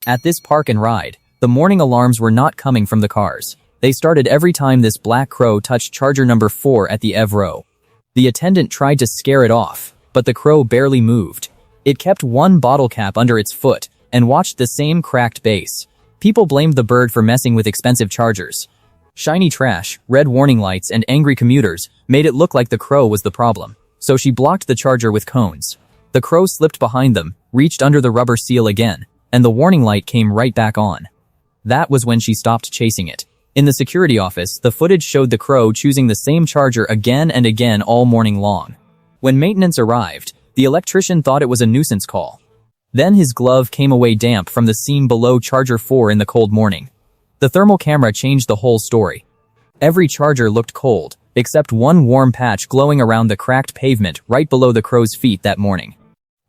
At this park and ride, the morning alarms were not coming from the cars. They started every time this black crow touched charger number 4 at the EV row. The attendant tried to scare it off, but the crow barely moved. It kept one bottle cap under its foot and watched the same cracked base. People blamed the bird for messing with expensive chargers. Shiny trash, red warning lights, and angry commuters made it look like the crow was the problem, so she blocked the charger with cones. The crow slipped behind them, reached under the rubber seal again, and the warning light came right back on. That was when she stopped chasing it. In the security office, the footage showed the crow choosing the same charger again and again all morning long. When maintenance arrived, the electrician thought it was a nuisance call. Then his glove came away damp from the seam below charger 4 in the cold morning. The thermal camera changed the whole story. Every charger looked cold, except one warm patch glowing around the cracked pavement right below the crow's feet that morning.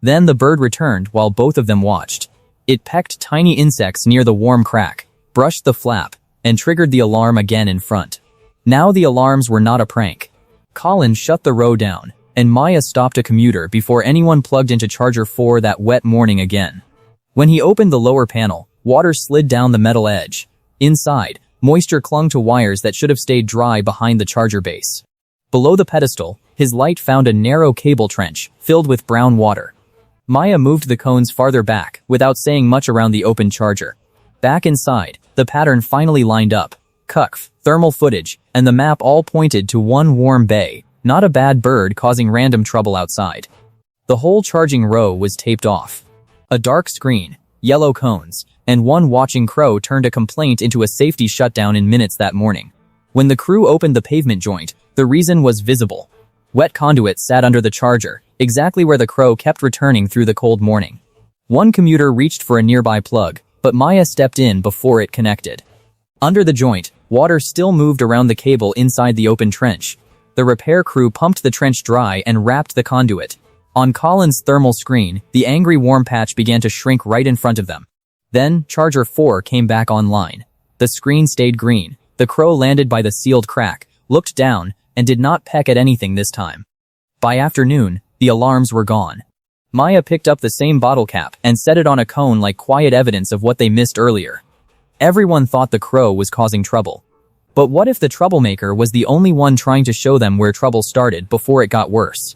Then the bird returned while both of them watched. It pecked tiny insects near the warm crack, brushed the flap, and triggered the alarm again in front. Now the alarms were not a prank. Colin shut the row down, and Maya stopped a commuter before anyone plugged into charger 4 that wet morning again. When he opened the lower panel, water slid down the metal edge. Inside, moisture clung to wires that should have stayed dry behind the charger base. Below the pedestal, his light found a narrow cable trench filled with brown water. Maya moved the cones farther back without saying much around the open charger. Back inside, the pattern finally lined up. CUCF, thermal footage, and the map all pointed to one warm bay, not a bad bird causing random trouble outside. The whole charging row was taped off. A dark screen, yellow cones, and one watching crow turned a complaint into a safety shutdown in minutes that morning. When the crew opened the pavement joint, the reason was visible. Wet conduit sat under the charger, exactly where the crow kept returning through the cold morning. One commuter reached for a nearby plug, but Maya stepped in before it connected. Under the joint, water still moved around the cable inside the open trench. The repair crew pumped the trench dry and wrapped the conduit. On Colin's thermal screen, the angry warm patch began to shrink right in front of them. Then, charger 4 came back online. The screen stayed green. The crow landed by the sealed crack, looked down, and did not peck at anything this time. By afternoon, the alarms were gone. Maya picked up the same bottle cap and set it on a cone like quiet evidence of what they missed earlier. Everyone thought the crow was causing trouble. But what if the troublemaker was the only one trying to show them where trouble started before it got worse?